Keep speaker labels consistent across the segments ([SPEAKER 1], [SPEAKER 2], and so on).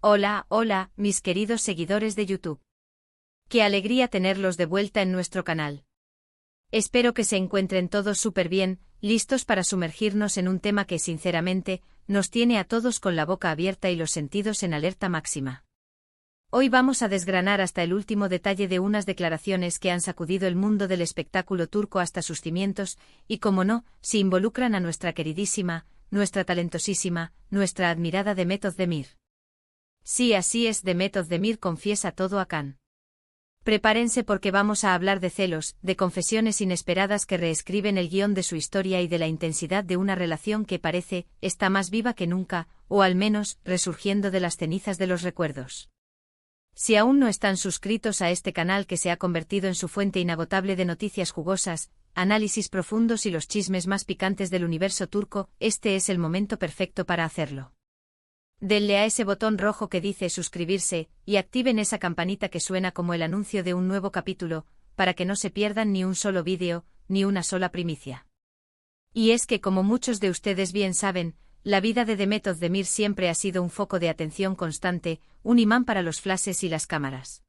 [SPEAKER 1] Hola, hola, mis queridos seguidores de YouTube. Qué alegría tenerlos de vuelta en nuestro canal. Espero que se encuentren todos súper bien, listos para sumergirnos en un tema que sinceramente, nos tiene a todos con la boca abierta y los sentidos en alerta máxima. Hoy vamos a desgranar hasta el último detalle de unas declaraciones que han sacudido el mundo del espectáculo turco hasta sus cimientos, y como no, si involucran a nuestra queridísima, nuestra talentosísima, nuestra admirada Demet Özdemir. Sí, así es, Demet Özdemir confiesa todo a Can. Prepárense porque vamos a hablar de celos, de confesiones inesperadas que reescriben el guión de su historia y de la intensidad de una relación que parece, está más viva que nunca, o al menos, resurgiendo de las cenizas de los recuerdos. Si aún no están suscritos a este canal que se ha convertido en su fuente inagotable de noticias jugosas, análisis profundos y los chismes más picantes del universo turco, este es el momento perfecto para hacerlo. Denle a ese botón rojo que dice suscribirse, y activen esa campanita que suena como el anuncio de un nuevo capítulo, para que no se pierdan ni un solo vídeo, ni una sola primicia. Y es que como muchos de ustedes bien saben, la vida de Demet Özdemir siempre ha sido un foco de atención constante, un imán para los flashes y las cámaras.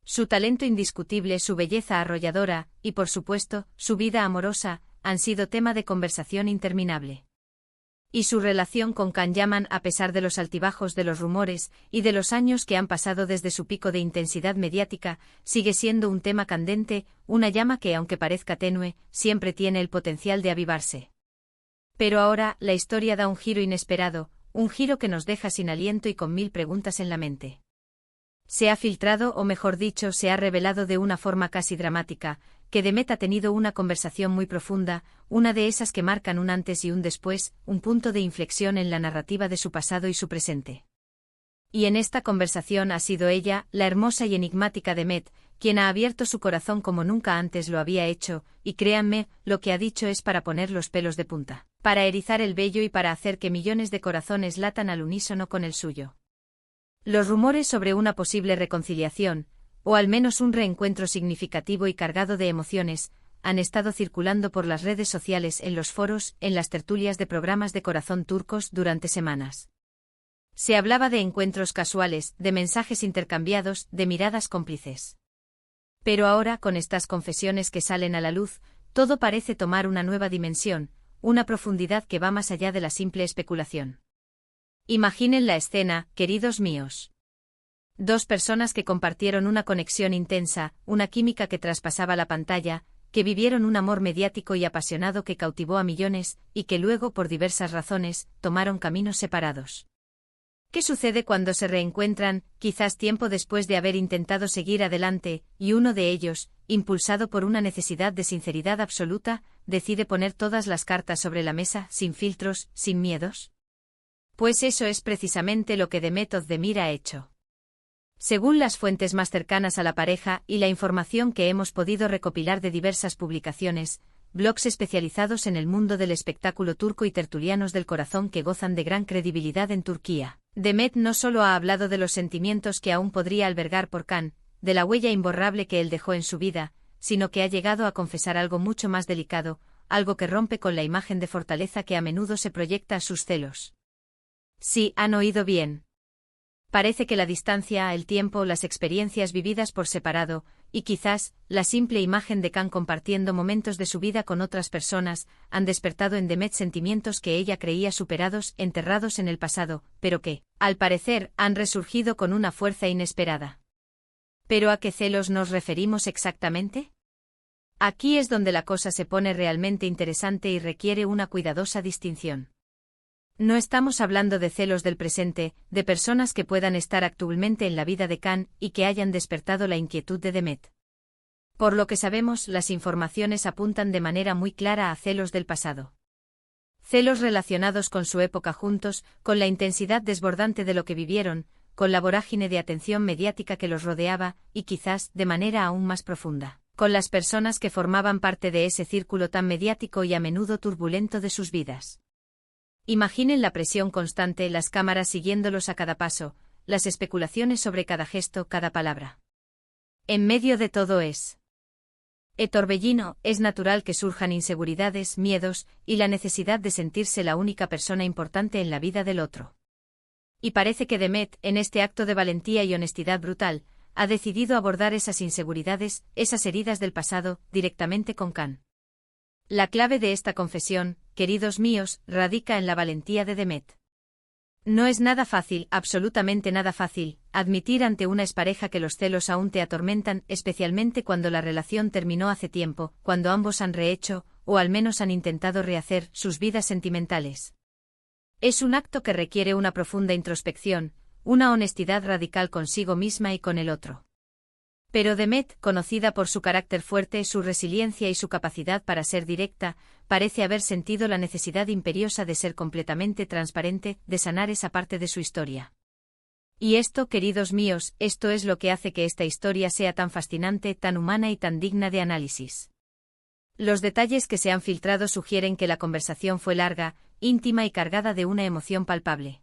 [SPEAKER 1] Su talento indiscutible, su belleza arrolladora, y por supuesto, su vida amorosa, han sido tema de conversación interminable. Y su relación con Can Yaman, a pesar de los altibajos de los rumores, y de los años que han pasado desde su pico de intensidad mediática, sigue siendo un tema candente, una llama que aunque parezca tenue, siempre tiene el potencial de avivarse. Pero ahora, la historia da un giro inesperado, un giro que nos deja sin aliento y con mil preguntas en la mente. Se ha filtrado, o mejor dicho, se ha revelado de una forma casi dramática, que Demet ha tenido una conversación muy profunda, una de esas que marcan un antes y un después, un punto de inflexión en la narrativa de su pasado y su presente. Y en esta conversación ha sido ella, la hermosa y enigmática Demet, quien ha abierto su corazón como nunca antes lo había hecho, y créanme, lo que ha dicho es para poner los pelos de punta, para erizar el vello y para hacer que millones de corazones latan al unísono con el suyo. Los rumores sobre una posible reconciliación, o al menos un reencuentro significativo y cargado de emociones, han estado circulando por las redes sociales, en los foros, en las tertulias de programas de corazón turcos durante semanas. Se hablaba de encuentros casuales, de mensajes intercambiados, de miradas cómplices. Pero ahora, con estas confesiones que salen a la luz, todo parece tomar una nueva dimensión, una profundidad que va más allá de la simple especulación. Imaginen la escena, queridos míos. Dos personas que compartieron una conexión intensa, una química que traspasaba la pantalla, que vivieron un amor mediático y apasionado que cautivó a millones, y que luego, por diversas razones, tomaron caminos separados. ¿Qué sucede cuando se reencuentran, quizás tiempo después de haber intentado seguir adelante, y uno de ellos, impulsado por una necesidad de sinceridad absoluta, decide poner todas las cartas sobre la mesa, sin filtros, sin miedos? Pues eso es precisamente lo que Demet Özdemir ha hecho. Según las fuentes más cercanas a la pareja y la información que hemos podido recopilar de diversas publicaciones, blogs especializados en el mundo del espectáculo turco y tertulianos del corazón que gozan de gran credibilidad en Turquía, Demet no solo ha hablado de los sentimientos que aún podría albergar por Can, de la huella imborrable que él dejó en su vida, sino que ha llegado a confesar algo mucho más delicado, algo que rompe con la imagen de fortaleza que a menudo se proyecta a sus celos. Sí, han oído bien. Parece que la distancia, el tiempo, las experiencias vividas por separado, y quizás, la simple imagen de Can compartiendo momentos de su vida con otras personas, han despertado en Demet sentimientos que ella creía superados, enterrados en el pasado, pero que, al parecer, han resurgido con una fuerza inesperada. ¿Pero a qué celos nos referimos exactamente? Aquí es donde la cosa se pone realmente interesante y requiere una cuidadosa distinción. No estamos hablando de celos del presente, de personas que puedan estar actualmente en la vida de Can y que hayan despertado la inquietud de Demet. Por lo que sabemos, las informaciones apuntan de manera muy clara a celos del pasado. Celos relacionados con su época juntos, con la intensidad desbordante de lo que vivieron, con la vorágine de atención mediática que los rodeaba, y quizás, de manera aún más profunda, con las personas que formaban parte de ese círculo tan mediático y a menudo turbulento de sus vidas. Imaginen la presión constante, las cámaras siguiéndolos a cada paso, las especulaciones sobre cada gesto, cada palabra. En medio de todo es torbellino, es natural que surjan inseguridades, miedos, y la necesidad de sentirse la única persona importante en la vida del otro. Y parece que Demet, en este acto de valentía y honestidad brutal, ha decidido abordar esas inseguridades, esas heridas del pasado, directamente con Khan. La clave de esta confesión, queridos míos, radica en la valentía de Demet. No es nada fácil, absolutamente nada fácil, admitir ante una expareja que los celos aún te atormentan, especialmente cuando la relación terminó hace tiempo, cuando ambos han rehecho, o al menos han intentado rehacer, sus vidas sentimentales. Es un acto que requiere una profunda introspección, una honestidad radical consigo misma y con el otro. Pero Demet, conocida por su carácter fuerte, su resiliencia y su capacidad para ser directa, parece haber sentido la necesidad imperiosa de ser completamente transparente, de sanar esa parte de su historia. Y esto, queridos míos, esto es lo que hace que esta historia sea tan fascinante, tan humana y tan digna de análisis. Los detalles que se han filtrado sugieren que la conversación fue larga, íntima y cargada de una emoción palpable.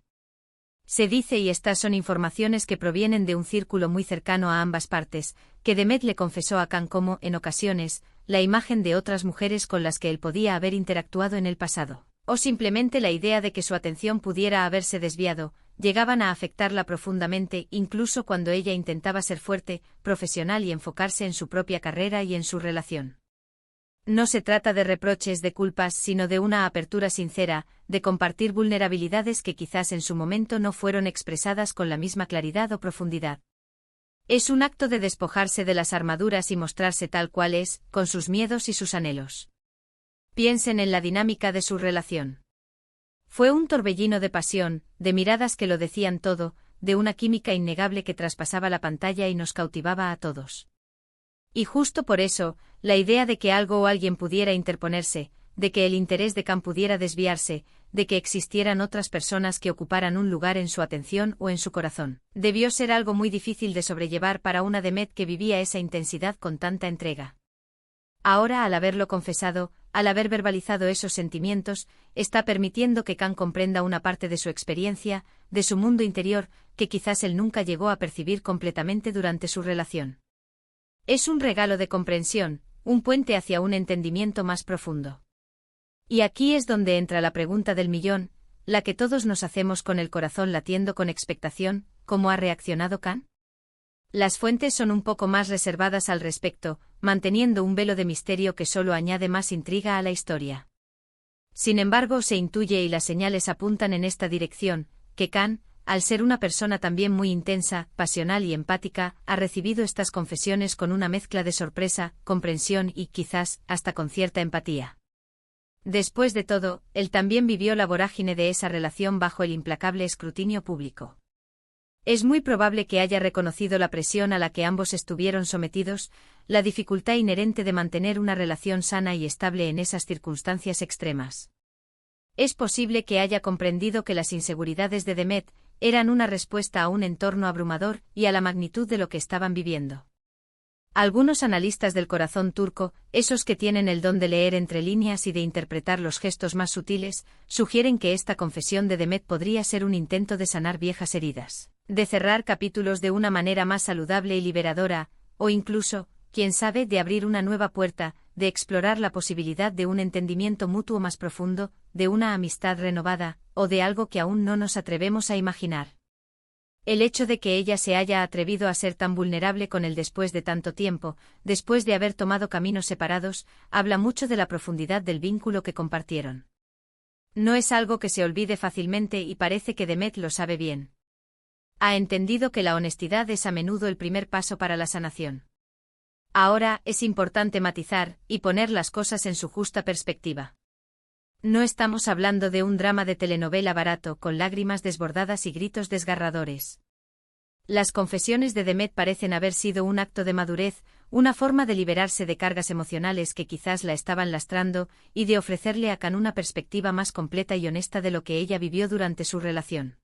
[SPEAKER 1] Se dice, y estas son informaciones que provienen de un círculo muy cercano a ambas partes, que Demet le confesó a Khan como, en ocasiones, la imagen de otras mujeres con las que él podía haber interactuado en el pasado, o simplemente la idea de que su atención pudiera haberse desviado, llegaban a afectarla profundamente, incluso cuando ella intentaba ser fuerte, profesional y enfocarse en su propia carrera y en su relación. No se trata de reproches, de culpas, sino de una apertura sincera, de compartir vulnerabilidades que quizás en su momento no fueron expresadas con la misma claridad o profundidad. Es un acto de despojarse de las armaduras y mostrarse tal cual es, con sus miedos y sus anhelos. Piensen en la dinámica de su relación. Fue un torbellino de pasión, de miradas que lo decían todo, de una química innegable que traspasaba la pantalla y nos cautivaba a todos. Y justo por eso, la idea de que algo o alguien pudiera interponerse, de que el interés de Khan pudiera desviarse, de que existieran otras personas que ocuparan un lugar en su atención o en su corazón, debió ser algo muy difícil de sobrellevar para una Demet que vivía esa intensidad con tanta entrega. Ahora, al haberlo confesado, al haber verbalizado esos sentimientos, está permitiendo que Khan comprenda una parte de su experiencia, de su mundo interior, que quizás él nunca llegó a percibir completamente durante su relación. Es un regalo de comprensión, un puente hacia un entendimiento más profundo. Y aquí es donde entra la pregunta del millón, la que todos nos hacemos con el corazón latiendo con expectación: ¿cómo ha reaccionado Khan? Las fuentes son un poco más reservadas al respecto, manteniendo un velo de misterio que solo añade más intriga a la historia. Sin embargo, se intuye y las señales apuntan en esta dirección, que Khan, al ser una persona también muy intensa, pasional y empática, ha recibido estas confesiones con una mezcla de sorpresa, comprensión y, quizás, hasta con cierta empatía. Después de todo, él también vivió la vorágine de esa relación bajo el implacable escrutinio público. Es muy probable que haya reconocido la presión a la que ambos estuvieron sometidos, la dificultad inherente de mantener una relación sana y estable en esas circunstancias extremas. Es posible que haya comprendido que las inseguridades de Demet eran una respuesta a un entorno abrumador y a la magnitud de lo que estaban viviendo. Algunos analistas del corazón turco, esos que tienen el don de leer entre líneas y de interpretar los gestos más sutiles, sugieren que esta confesión de Demet podría ser un intento de sanar viejas heridas, de cerrar capítulos de una manera más saludable y liberadora, o incluso, quién sabe, de abrir una nueva puerta, de explorar la posibilidad de un entendimiento mutuo más profundo, de una amistad renovada, o de algo que aún no nos atrevemos a imaginar. El hecho de que ella se haya atrevido a ser tan vulnerable con él después de tanto tiempo, después de haber tomado caminos separados, habla mucho de la profundidad del vínculo que compartieron. No es algo que se olvide fácilmente y parece que Demet lo sabe bien. Ha entendido que la honestidad es a menudo el primer paso para la sanación. Ahora, es importante matizar y poner las cosas en su justa perspectiva. No estamos hablando de un drama de telenovela barato con lágrimas desbordadas y gritos desgarradores. Las confesiones de Demet parecen haber sido un acto de madurez, una forma de liberarse de cargas emocionales que quizás la estaban lastrando y de ofrecerle a Khan una perspectiva más completa y honesta de lo que ella vivió durante su relación.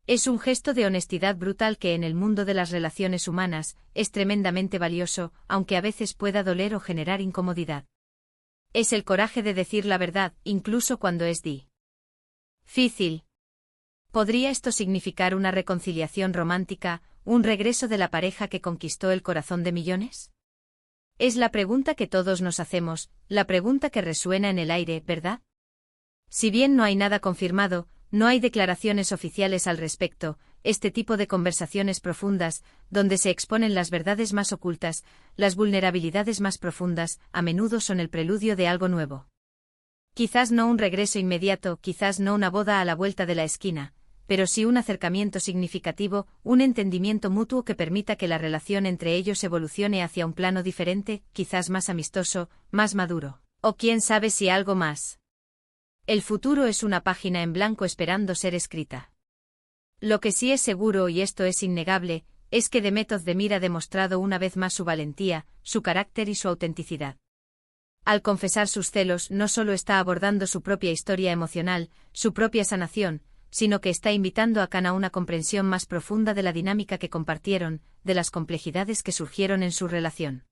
[SPEAKER 1] Es un gesto de honestidad brutal que en el mundo de las relaciones humanas es tremendamente valioso, aunque a veces pueda doler o generar incomodidad. Es el coraje de decir la verdad, incluso cuando es difícil. ¿Podría esto significar una reconciliación romántica, un regreso de la pareja que conquistó el corazón de millones? Es la pregunta que todos nos hacemos, la pregunta que resuena en el aire, ¿verdad? Si bien no hay nada confirmado, No hay declaraciones oficiales al respecto. Este tipo de conversaciones profundas, donde se exponen las verdades más ocultas, las vulnerabilidades más profundas, a menudo son el preludio de algo nuevo. Quizás no un regreso inmediato, quizás no una boda a la vuelta de la esquina, pero sí un acercamiento significativo, un entendimiento mutuo que permita que la relación entre ellos evolucione hacia un plano diferente, quizás más amistoso, más maduro. O quién sabe si algo más. El futuro es una página en blanco esperando ser escrita. Lo que sí es seguro, y esto es innegable, es que Demet Özdemir ha demostrado una vez más su valentía, su carácter y su autenticidad. Al confesar sus celos, no solo está abordando su propia historia emocional, su propia sanación, sino que está invitando a Khan a una comprensión más profunda de la dinámica que compartieron, de las complejidades que surgieron en su relación.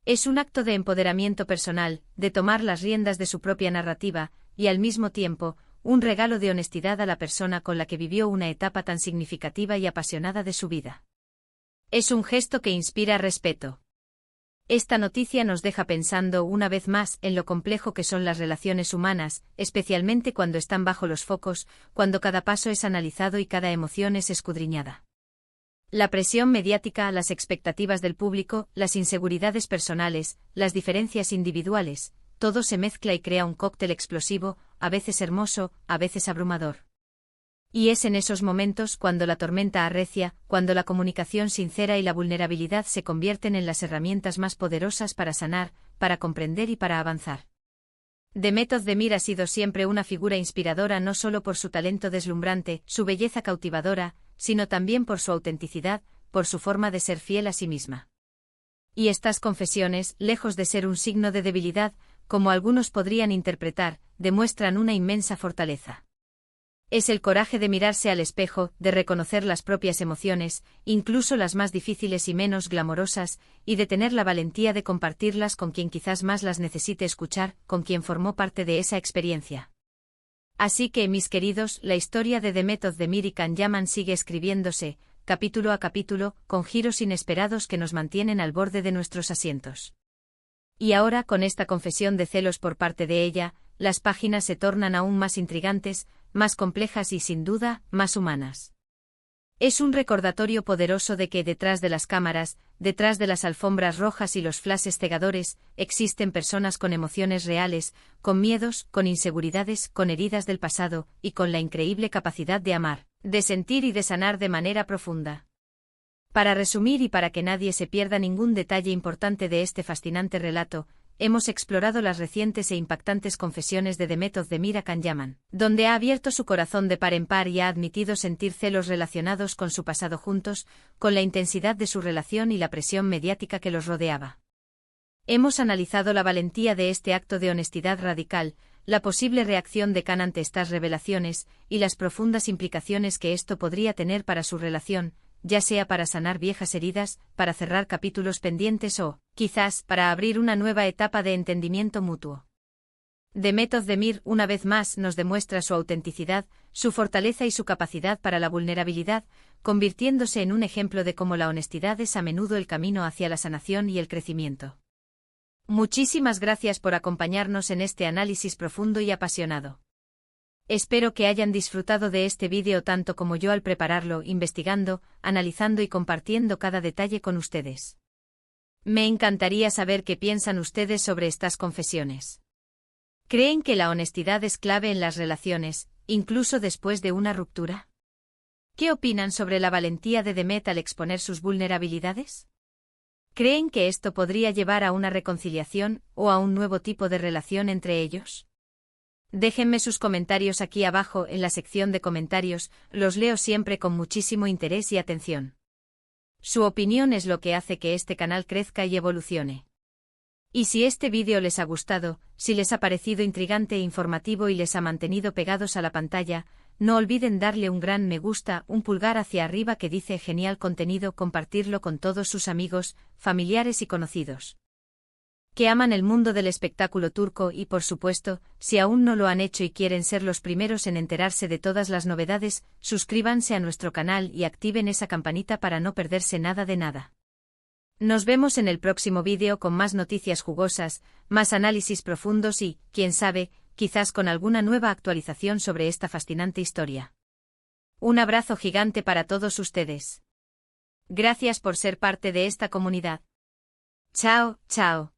[SPEAKER 1] Es un acto de empoderamiento personal, de tomar las riendas de su propia narrativa, y al mismo tiempo, un regalo de honestidad a la persona con la que vivió una etapa tan significativa y apasionada de su vida. Es un gesto que inspira respeto. Esta noticia nos deja pensando una vez más en lo complejo que son las relaciones humanas, especialmente cuando están bajo los focos, cuando cada paso es analizado y cada emoción es escudriñada. La presión mediática, las expectativas del público, las inseguridades personales, las diferencias individuales, todo se mezcla y crea un cóctel explosivo, a veces hermoso, a veces abrumador. Y es en esos momentos cuando la tormenta arrecia, cuando la comunicación sincera y la vulnerabilidad se convierten en las herramientas más poderosas para sanar, para comprender y para avanzar. Demet Özdemir ha sido siempre una figura inspiradora no solo por su talento deslumbrante, su belleza cautivadora, sino también por su autenticidad, por su forma de ser fiel a sí misma. Y estas confesiones, lejos de ser un signo de debilidad, como algunos podrían interpretar, demuestran una inmensa fortaleza. Es el coraje de mirarse al espejo, de reconocer las propias emociones, incluso las más difíciles y menos glamorosas, y de tener la valentía de compartirlas con quien quizás más las necesite escuchar, con quien formó parte de esa experiencia. Así que, mis queridos, la historia de Demet Özdemir y Can Yaman sigue escribiéndose, capítulo a capítulo, con giros inesperados que nos mantienen al borde de nuestros asientos. Y ahora, con esta confesión de celos por parte de ella, las páginas se tornan aún más intrigantes, más complejas y, sin duda, más humanas. Es un recordatorio poderoso de que detrás de las cámaras, detrás de las alfombras rojas y los flashes cegadores, existen personas con emociones reales, con miedos, con inseguridades, con heridas del pasado, y con la increíble capacidad de amar, de sentir y de sanar de manera profunda. Para resumir y para que nadie se pierda ningún detalle importante de este fascinante relato, hemos explorado las recientes e impactantes confesiones de Demet Özdemir a Can Yaman, donde ha abierto su corazón de par en par y ha admitido sentir celos relacionados con su pasado juntos, con la intensidad de su relación y la presión mediática que los rodeaba. Hemos analizado la valentía de este acto de honestidad radical, la posible reacción de Khan ante estas revelaciones, y las profundas implicaciones que esto podría tener para su relación, ya sea para sanar viejas heridas, para cerrar capítulos pendientes o, quizás, para abrir una nueva etapa de entendimiento mutuo. Demet Özdemir, una vez más, nos demuestra su autenticidad, su fortaleza y su capacidad para la vulnerabilidad, convirtiéndose en un ejemplo de cómo la honestidad es a menudo el camino hacia la sanación y el crecimiento. Muchísimas gracias por acompañarnos en este análisis profundo y apasionado. Espero que hayan disfrutado de este vídeo tanto como yo al prepararlo, investigando, analizando y compartiendo cada detalle con ustedes. Me encantaría saber qué piensan ustedes sobre estas confesiones. ¿Creen que la honestidad es clave en las relaciones, incluso después de una ruptura? ¿Qué opinan sobre la valentía de Demet al exponer sus vulnerabilidades? ¿Creen que esto podría llevar a una reconciliación o a un nuevo tipo de relación entre ellos? Déjenme sus comentarios aquí abajo en la sección de comentarios, los leo siempre con muchísimo interés y atención. Su opinión es lo que hace que este canal crezca y evolucione. Y si este vídeo les ha gustado, si les ha parecido intrigante e informativo y les ha mantenido pegados a la pantalla, no olviden darle un gran me gusta, un pulgar hacia arriba que dice genial contenido, compartirlo con todos sus amigos, familiares y conocidos que aman el mundo del espectáculo turco y, por supuesto, si aún no lo han hecho y quieren ser los primeros en enterarse de todas las novedades, suscríbanse a nuestro canal y activen esa campanita para no perderse nada de nada. Nos vemos en el próximo vídeo con más noticias jugosas, más análisis profundos y, quién sabe, quizás con alguna nueva actualización sobre esta fascinante historia. Un abrazo gigante para todos ustedes. Gracias por ser parte de esta comunidad. Chao, chao.